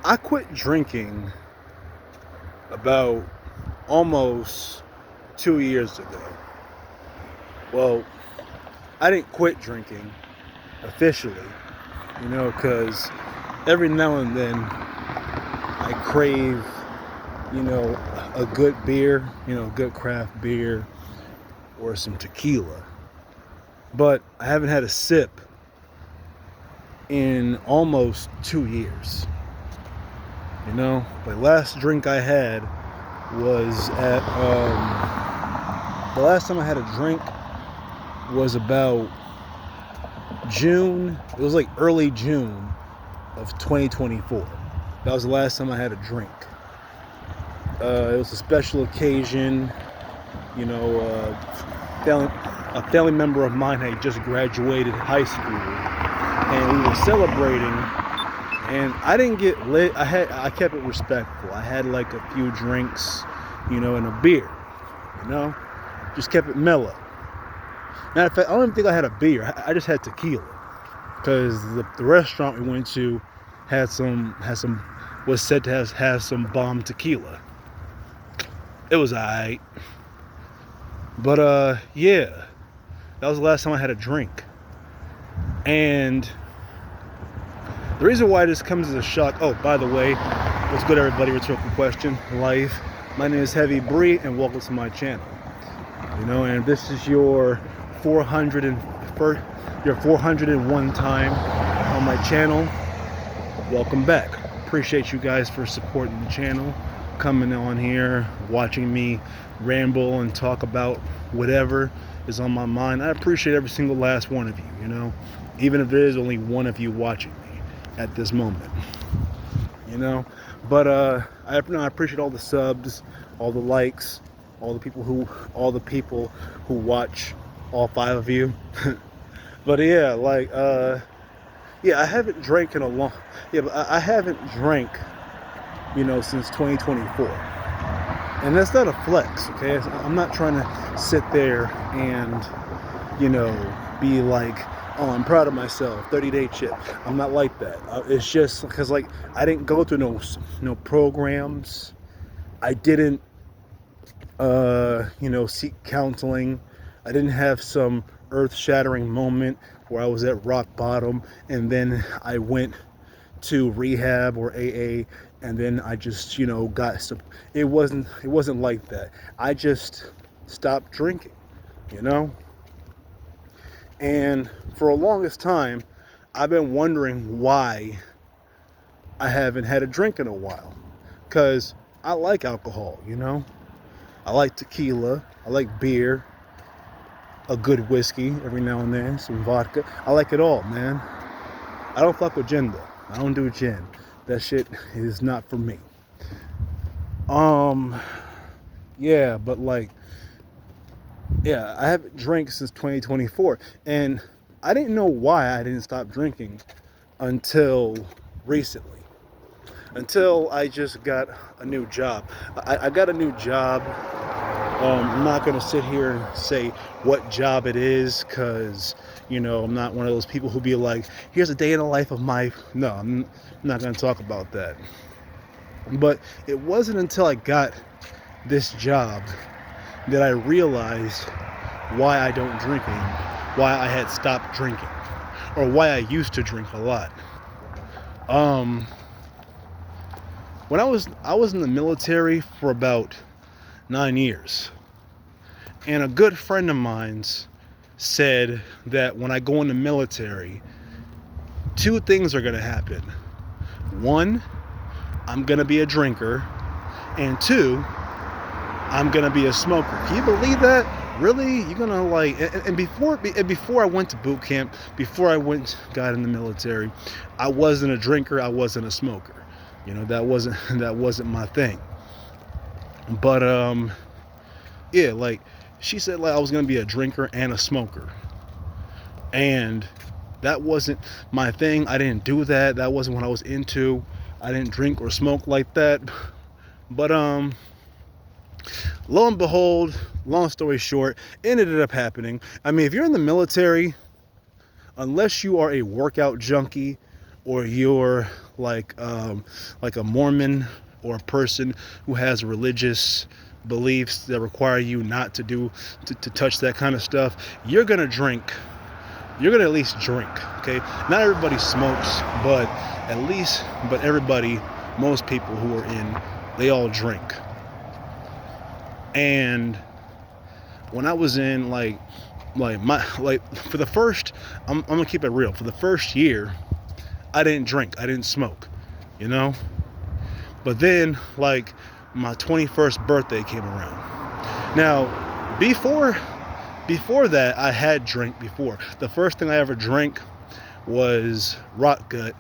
I quit drinking about almost 2 years ago. Well, I didn't quit drinking officially, because every now and then I crave, a good beer, a good craft beer or some tequila. But I haven't had a sip in almost 2 years. The last drink I had was the last time I had a drink was about June. It was like early June of 2024. That was the last time I had a drink. It was a special occasion. A family member of mine had just graduated high school, and we were celebrating. And I didn't get lit. I kept it respectful. I had like a few drinks, and a beer. Just kept it mellow. Matter of fact, I don't even think I had a beer. I just had tequila, because the restaurant we went to had some was said to have some bomb tequila. It was alright, but yeah, that was the last time I had a drink. And the reason why this comes as a shock. Oh, by the way, what's good, everybody? Rhetorical question, life. My name is Heavy Bree, and welcome to my channel. And this is your 401 time on my channel. Welcome back. Appreciate you guys for supporting the channel, coming on here, watching me ramble and talk about whatever is on my mind. I appreciate every single last one of you, even if there is only one of you watching me at this moment, but I appreciate all the subs, all the likes, all the people who watch, all 5 of you. But yeah, I haven't drank in a long, but I haven't drank, since 2024. And that's not a flex, okay? I'm not trying to sit there and, be like, oh, I'm proud of myself, 30-day chip. I'm not like that. It's just because, I didn't go through no programs. I didn't, seek counseling. I didn't have some earth-shattering moment where I was at rock bottom, and then I went to rehab or AA, and then I just, got some. It wasn't like that. I just stopped drinking, And for the longest time, I've been wondering why I haven't had a drink in a while. Because I like alcohol, I like tequila, I like beer, a good whiskey every now and then, some vodka. I like it all, man. I don't fuck with gin though. I don't do gin. That shit is not for me. Yeah, but I haven't drank since 2024, and I didn't know why I didn't stop drinking until recently. Until I just got a new job. I got a new job. I'm not going to sit here and say what job it is, because, I'm not one of those people who be like, here's a day in the life of my... No, I'm not going to talk about that. But it wasn't until I got this job that I realized why I don't drink anymore, why I had stopped drinking, or why I used to drink a lot. When I was in the military for about 9 years, and a good friend of mine's said that when I go in the military, 2 things are going to happen. 1, I'm going to be a drinker, and 2, I'm going to be a smoker. Can you believe that? Really? You're going to and before I went to boot camp, before I got in the military, I wasn't a drinker, I wasn't a smoker. That wasn't my thing. But she said I was going to be a drinker and a smoker. And that wasn't my thing. I didn't do that. That wasn't what I was into. I didn't drink or smoke like that. But lo and behold, long story short, it ended up happening. I mean, if you're in the military, unless you are a workout junkie or you're like a Mormon or a person who has religious beliefs that require you not to touch that kind of stuff, you're gonna drink. You're gonna at least drink, okay? Not everybody smokes, but everybody, most people who are in, they all drink. And when I was in for the first, I'm gonna keep it real. For the first year, I didn't drink, I didn't smoke, you know. But then, like, my 21st birthday came around. Now, before that, I had drank before. The first thing I ever drank was Rot Gut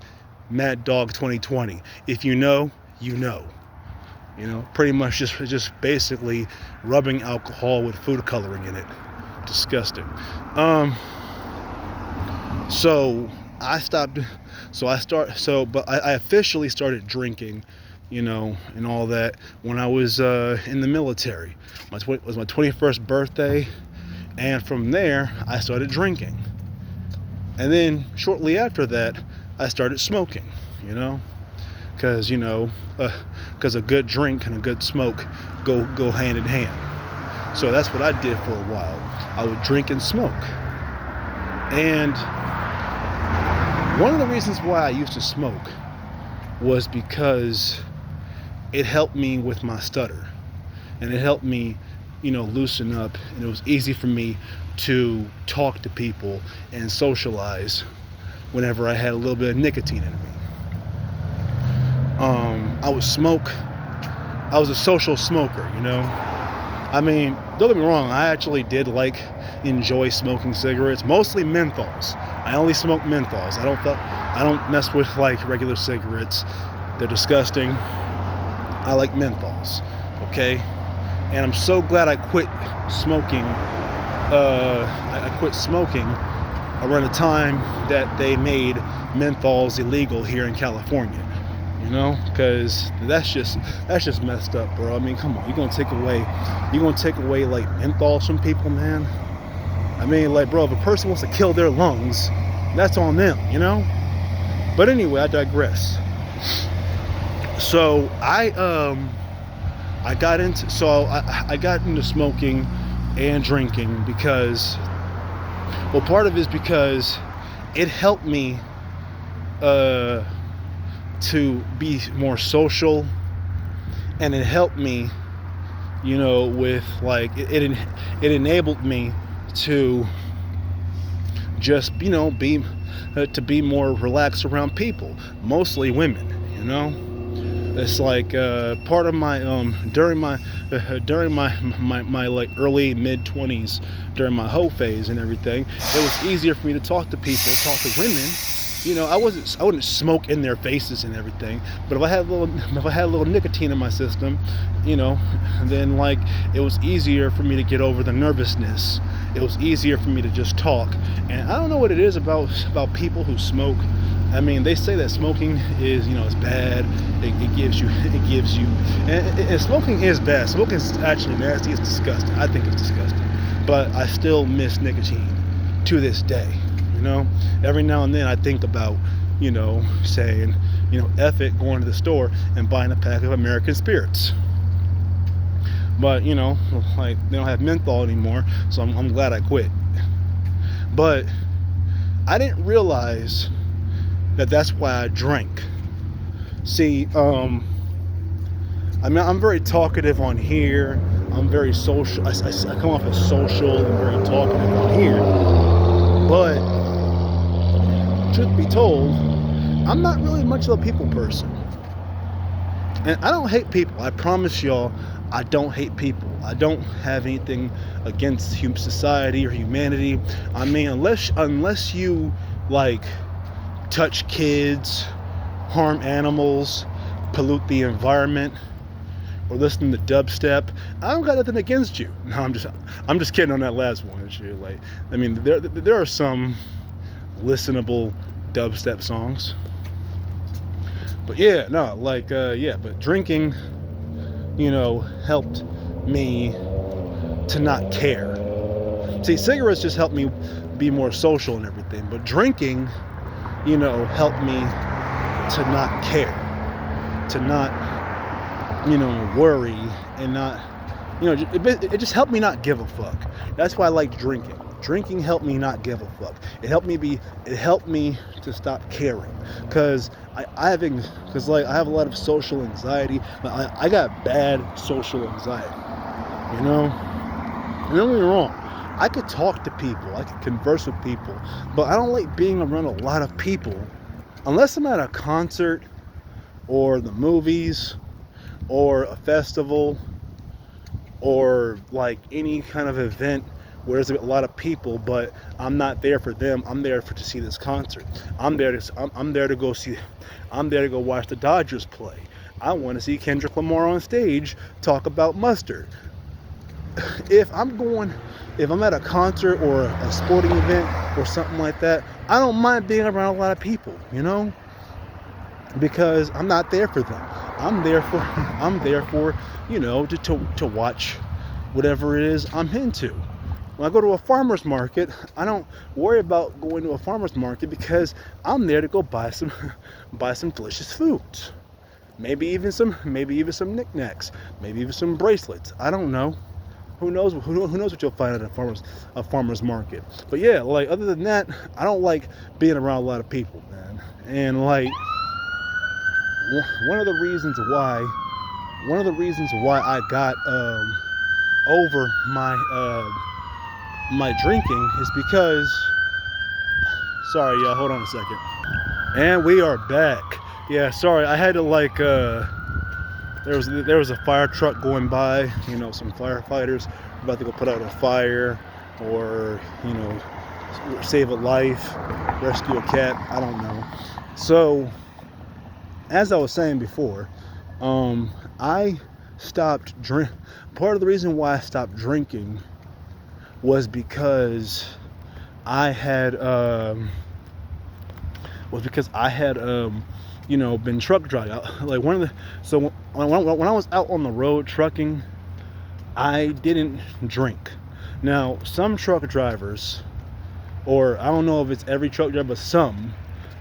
Mad Dog 2020. If you know, you know. You know, pretty much just basically rubbing alcohol with food coloring in it. Disgusting. So I stopped. But I officially started drinking, you know, and all that when I was in the military. It was my 21st birthday, and from there I started drinking. And then shortly after that, I started smoking. You know, because a good drink and a good smoke go hand in hand. So that's what I did for a while. I would drink and smoke. And one of the reasons why I used to smoke was because it helped me with my stutter, and it helped me, you know, loosen up, and it was easy for me to talk to people and socialize whenever I had a little bit of nicotine in me. I would smoke. I was a social smoker, you know. I mean, don't get me wrong, I actually did enjoy smoking cigarettes, mostly menthols. I only smoke menthols. I don't mess with regular cigarettes. They're disgusting. I like menthols, okay? And I'm so glad I quit smoking. I quit smoking around the time that they made menthols illegal here in California. You know, because that's just messed up, bro. I mean, come on, you're gonna take away menthols from people, man. I mean, bro, if a person wants to kill their lungs, that's on them, you know. But anyway, I digress. So I got into smoking and drinking because, well, part of it is because it helped me to be more social, and it helped me, you know, with it enabled me to just, you know, be more relaxed around people, mostly women, you know. It's part of my during my early mid-20s, during my hoe phase and everything, it was easier for me to talk to women. You know, I wouldn't smoke in their faces and everything, but if I had a little nicotine in my system, you know, then it was easier for me to get over the nervousness. It was easier for me to just talk. And I don't know what it is about people who smoke. I mean, they say that smoking is, you know, it's bad. It gives you, and smoking is bad. Smoking is actually nasty. It's disgusting. I think it's disgusting. But I still miss nicotine to this day. You know, every now and then I think about, you know, saying, you know, F it, going to the store and buying a pack of American Spirits. But, you know, they don't have menthol anymore, so I'm glad I quit. But I didn't realize that that's why I drank. See, I mean, I'm very talkative on here. I'm very social. I come off as social and very talkative on here. But truth be told, I'm not really much of a people person. And I don't hate people. I promise y'all, I don't hate people. I don't have anything against society or humanity. I mean, unless you touch kids, harm animals, pollute the environment, or listen to dubstep, I don't got nothing against you. No, I'm just kidding on that last one. I mean, there are some listenable dubstep songs, but yeah, no, but drinking, you know, helped me to not care. See, cigarettes just helped me be more social and everything, but drinking, you know, helped me to not care, to not, worry, and not, it just helped me not give a fuck. That's why I like drinking. Drinking helped me not give a fuck. It helped me to stop caring. Cause I have a lot of social anxiety. I got bad social anxiety. And don't get me wrong, I could talk to people, I could converse with people, but I don't like being around a lot of people unless I'm at a concert or the movies or a festival or like any kind of event where there's a lot of people, but I'm not there for them. I'm there to see this concert. I'm there to go watch the Dodgers play. I want to see Kendrick Lamar on stage talk about mustard. If I'm at a concert or a sporting event or something like that, I don't mind being around a lot of people, because I'm not there for them. I'm there for to watch whatever it is I'm into. When I go to a farmer's market, I don't worry about going to a farmer's market because I'm there to go buy some delicious foods. Maybe even some knickknacks, maybe even some bracelets. I don't know. Who knows what you'll find at a farmer's market. But yeah, like other than that, I don't like being around a lot of people, man. And like one of the reasons why I got over my drinking is because, sorry y'all, hold on a second. And we are back. Yeah, sorry, I had to there was a fire truck going by, some firefighters about to go put out a fire or, save a life, rescue a cat, I don't know. So, as I was saying before, I stopped part of the reason why I stopped drinking was because I had been truck driving. Like when I was out on the road trucking, I didn't drink. Now, some truck drivers, or I don't know if it's every truck driver, but some,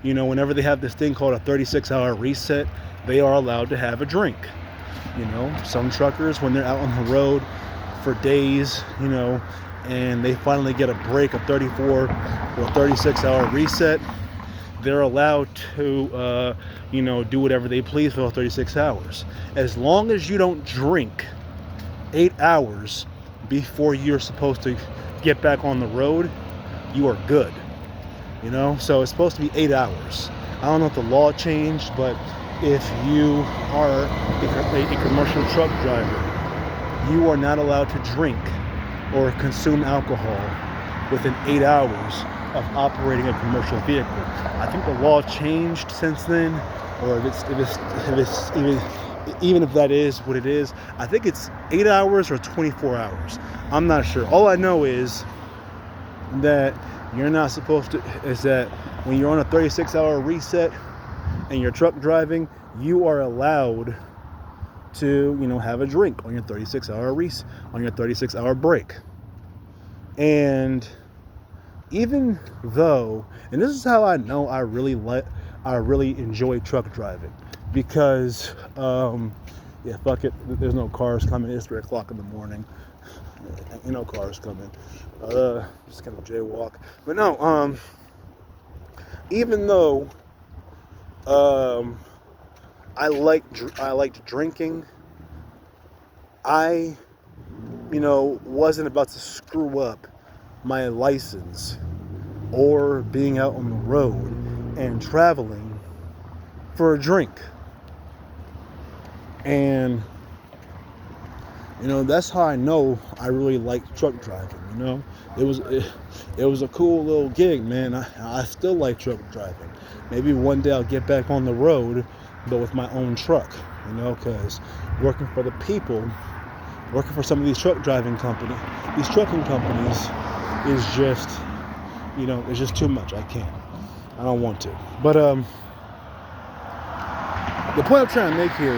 whenever they have this thing called a 36-hour reset, they are allowed to have a drink. Some truckers, when they're out on the road for days, and they finally get a break, a 34 or 36-hour reset, they're allowed to, do whatever they please for 36 hours. As long as you don't drink 8 hours before you're supposed to get back on the road, you are good. So it's supposed to be 8 hours. I don't know if the law changed, but if you are a commercial truck driver, you are not allowed to drink or consume alcohol within 8 hours of operating a commercial vehicle. I think the law changed since then, or if it's even if that is what it is, I think it's 8 hours or 24 hours. I'm not sure. All I know is that you're not supposed to, is that when you're on a 36-hour reset and you're truck driving, you are allowed to, have a drink on your 36-hour break. And even though, and this is how I know I really enjoy truck driving, because fuck it, there's no cars coming. It's 3 o'clock in the morning. Ain't no cars coming. Just kind of jaywalk. But no, even though I liked drinking, I wasn't about to screw up my license or being out on the road and traveling for a drink. And that's how I know I really like truck driving. It was a cool little gig, man. I still like truck driving. Maybe one day I'll get back on the road, but with my own truck, because working for the people, working for some of these trucking companies is just, it's just too much. I don't want to. But the point I'm trying to make here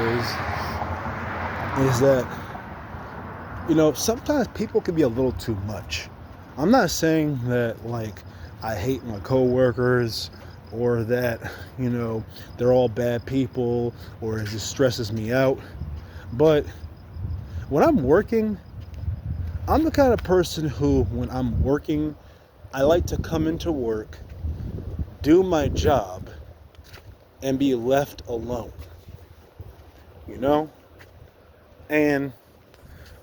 is that, sometimes people can be a little too much. I'm not saying that, like, I hate my coworkers or that, you know, they're all bad people, or it just stresses me out. But when I'm working, I'm the kind of person who, when I'm working, I like to come into work, do my job, and be left alone, you know? And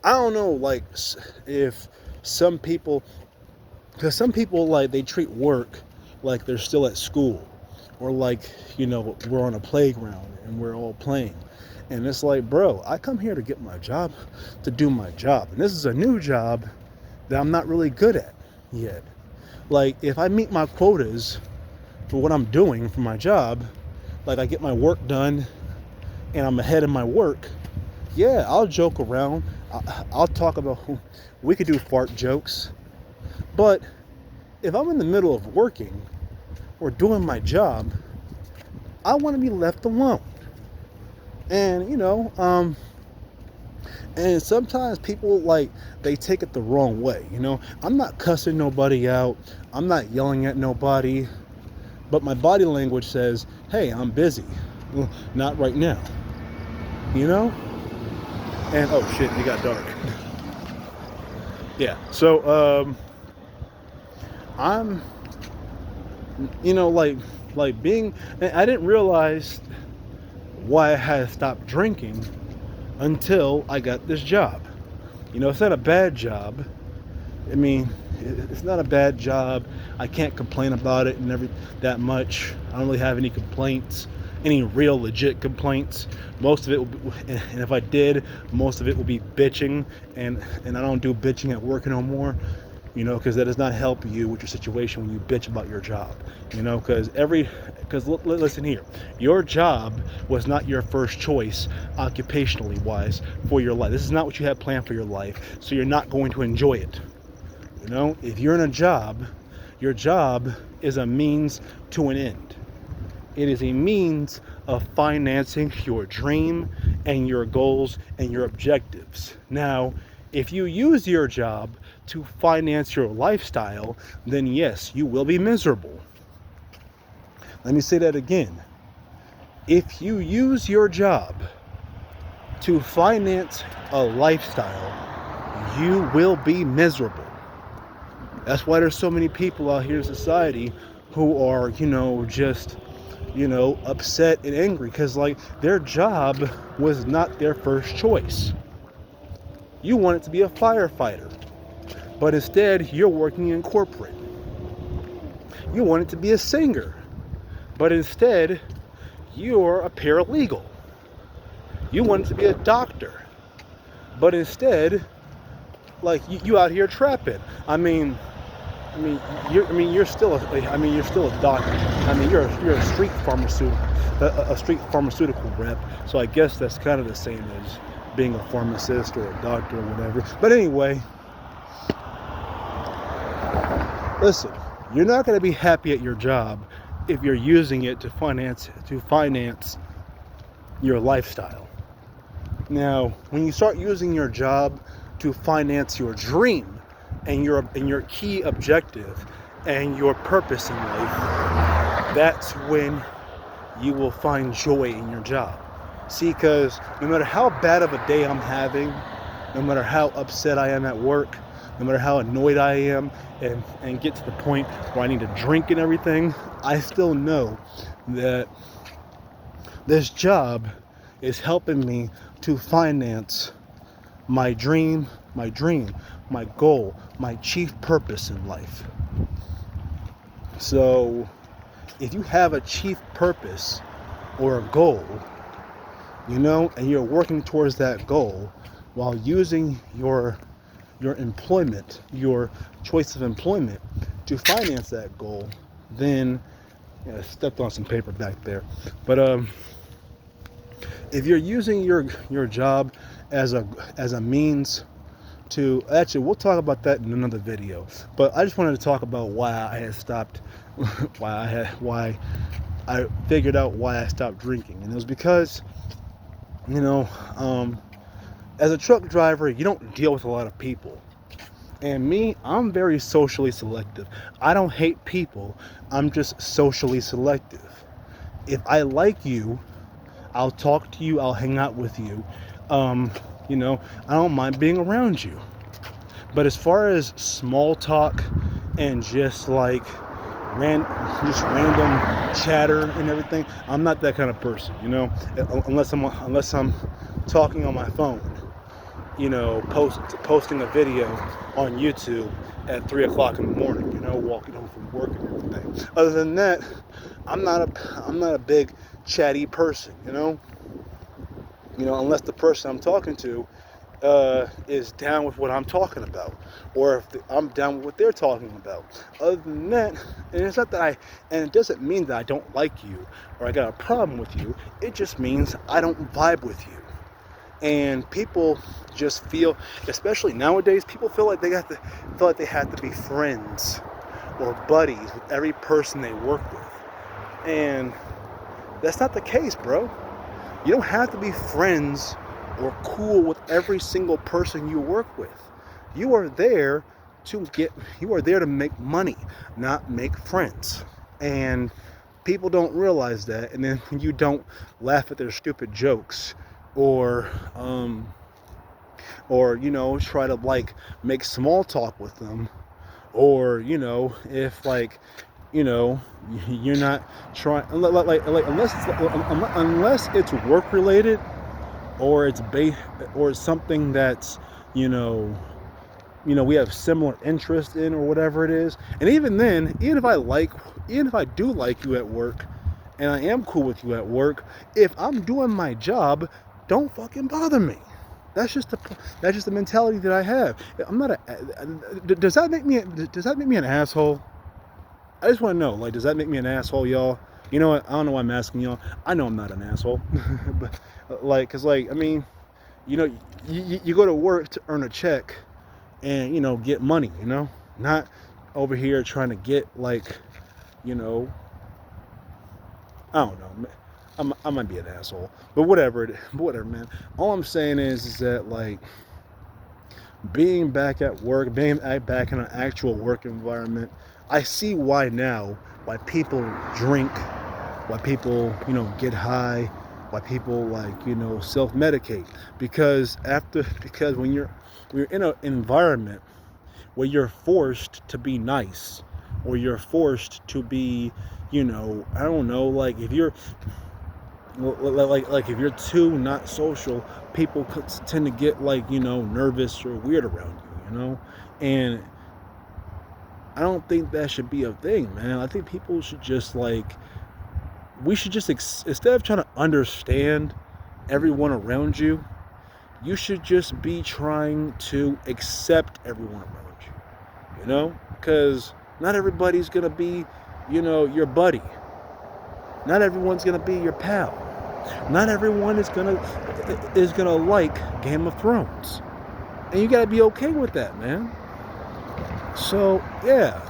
I don't know, like, if some people, because some people, like, they treat work like they're still at school, or like, you know, we're on a playground and we're all playing. And it's like, bro, I come here to get my job, to do my job. And this is a new job that I'm not really good at yet. Like, if I meet my quotas for what I'm doing for my job, like I get my work done and I'm ahead of my work, yeah, I'll joke around. I'll talk about, we could do fart jokes. But if I'm in the middle of working or doing my job, I want to be left alone. And, you know, and sometimes people, like, they take it the wrong way. You know, I'm not cussing nobody out. I'm not yelling at nobody. But my body language says, hey, I'm busy. Well, not right now. You know? And, oh shit, it got dark. Yeah. So, I'm, you know, like being, I didn't realize why I had stopped drinking until I got this job. You know, it's not a bad job. I mean, it's not a bad job. I can't complain about it and that much. I don't really have any complaints, any real legit complaints. Most of it will be, and if I did, most of it will be bitching, and I don't do bitching at work no more. You know, because that does not help you with your situation when you bitch about your job. You know, because listen here, your job was not your first choice occupationally wise for your life. This is not what you had planned for your life, so you're not going to enjoy it. You know, if you're in a job, your job is a means to an end. It is a means of financing your dream and your goals and your objectives. Now, if you use your job to finance your lifestyle, then yes, you will be miserable. Let me say that again. If you use your job to finance a lifestyle, you will be miserable. That's why there's so many people out here in society who are, you know, just, you know, upset and angry because, like, their job was not their first choice. You wanted to be a firefighter, but instead you're working in corporate. You wanted to be a singer, but instead you're a paralegal. You wanted to be a doctor, but instead, like, you out here trapping. You're still a doctor. I mean, you're a street pharmaceutical rep. So I guess that's kind of the same as being a pharmacist or a doctor or whatever. But anyway, listen, you're not going to be happy at your job if you're using it to finance your lifestyle. Now, when you start using your job to finance your dream and your key objective and your purpose in life, that's when you will find joy in your job. See, because no matter how bad of a day I'm having, no matter how upset I am at work, no matter how annoyed I am and get to the point where I need to drink and everything, I still know that this job is helping me to finance my dream, my goal, my chief purpose in life. So if you have a chief purpose or a goal, you know, and you're working towards that goal while using your employment, your choice of employment to finance that goal, then, yeah, I stepped on some paper back there. But if you're using your job as a means to, actually, we'll talk about that in another video. But I just wanted to talk about why I had stopped, why I figured out why I stopped drinking, and it was because, you know, as a truck driver, you don't deal with a lot of people. And me, I'm very socially selective. I don't hate people, I'm just socially selective. If I like you, I'll talk to you, I'll hang out with you. Um, you know, I don't mind being around you. But as far as small talk and just like ran just random chatter and everything, I'm not that kind of person, unless I'm talking on my phone, posting a video on YouTube at 3 o'clock in the morning, walking home from work and everything. Other than that, I'm not a big chatty person, unless the person I'm talking to is down with what I'm talking about, or if I'm down with what they're talking about. Other than that, and it's not that and it doesn't mean that I don't like you or I got a problem with you. It just means I don't vibe with you. And people just feel, especially nowadays, people feel like they have to be friends or buddies with every person they work with, and that's not the case, bro. You don't have to be friends or cool with every single person you work with. You are there to make money, not make friends. And people don't realize that, and then you don't laugh at their stupid jokes or try to like make small talk with them, or if like you're not trying, unless it's work related, or or it's something that's you know we have similar interest in, or whatever it is. And even then, even if I do like you at work and I am cool with you at work, if I'm doing my job, don't fucking bother me. That's just the mentality that I have. I'm not does that make me an asshole? I just want to know, like, does that make me an asshole, y'all? You know what? I don't know why I'm asking y'all. I know I'm not an asshole. But, cause, I mean, you go to work to earn a check and, get money, not over here trying to get, I don't know. I might be an asshole, but whatever, man. All I'm saying is that, like, being back at work, being back in an actual work environment, I see why now, why people drink, why people, get high, why people self-medicate. Because when you're in an environment where you're forced to be nice, or you're forced to be, I don't know, like if you're if you're too not social, people tend to get nervous or weird around you, and I don't think that should be a thing, man. I think people should just we should just instead of trying to understand everyone around you, you should just be trying to accept everyone around you, because not everybody's gonna be, your buddy. Not everyone's gonna be your pal. Not everyone is gonna like Game of Thrones, and you gotta be okay with that, man. So yeah,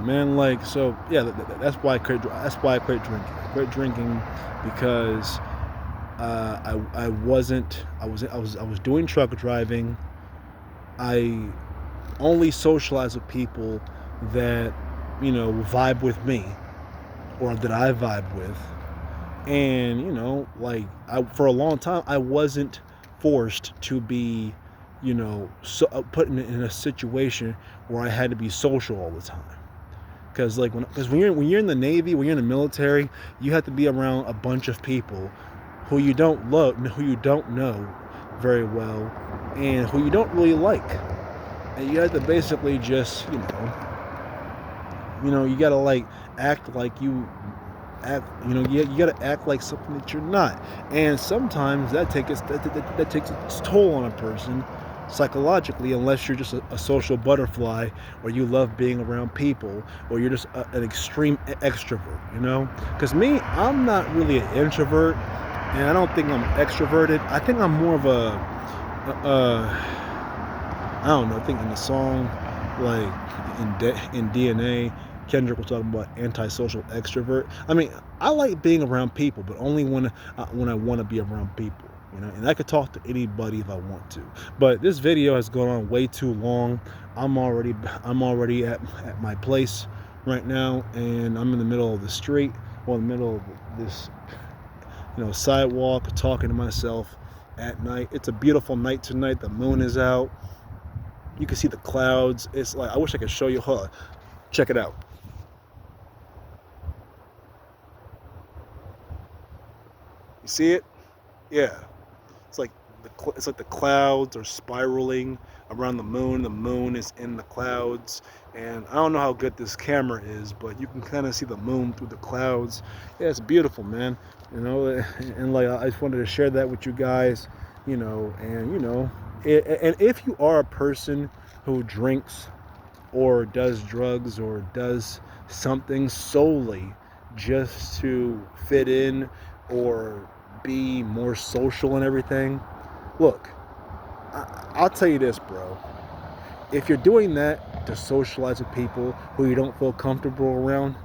man. That's why I quit. That's why I quit drinking. I quit drinking because I was doing truck driving. I only socialize with people that vibe with me, or that I vibe with. And for a long time I wasn't forced to be put in a situation where I had to be social all the time. Because when you're in the Navy, when you're in the military, you have to be around a bunch of people who you don't know very well, and who you don't really like. And you have to basically just you gotta act like you you gotta act like something that you're not. And sometimes that takes its toll on a person psychologically, unless you're just a social butterfly, or you love being around people, or you're just an extreme extrovert. Because me, I'm not really an introvert, and I don't think I'm extroverted. I think I'm more of I don't know. I think in the song, in DNA, Kendrick was talking about antisocial extrovert. I mean, I like being around people, but only when I want to be around people. You know, and I could talk to anybody if I want to. But this video has gone on way too long. I'm already at my place right now, and I'm in the middle of the street, or in the middle of this, sidewalk, talking to myself at night. It's a beautiful night tonight. The moon is out. You can see the clouds. It's like, I wish I could show you. Huh? Check it out. You see it? Yeah. It's like the clouds are spiraling around the moon. The moon is in the clouds, and I don't know how good this camera is, but you can kind of see the moon through the clouds. Yeah, it's beautiful, man. And like, I just wanted to share that with you guys. And if you are a person who drinks or does drugs or does something solely just to fit in or be more social and everything, look, I'll tell you this, bro. If you're doing that to socialize with people who you don't feel comfortable around,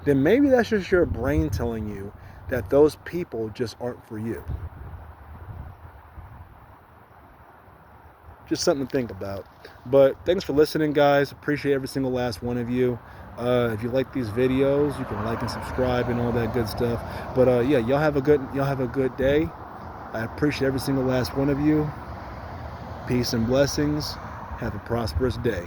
then maybe that's just your brain telling you that those people just aren't for you. Just something to think about. But thanks for listening, guys. Appreciate every single last one of you. If you like these videos, you can like and subscribe and all that good stuff. But yeah, y'all have a good day. I appreciate every single last one of you. Peace and blessings. Have a prosperous day.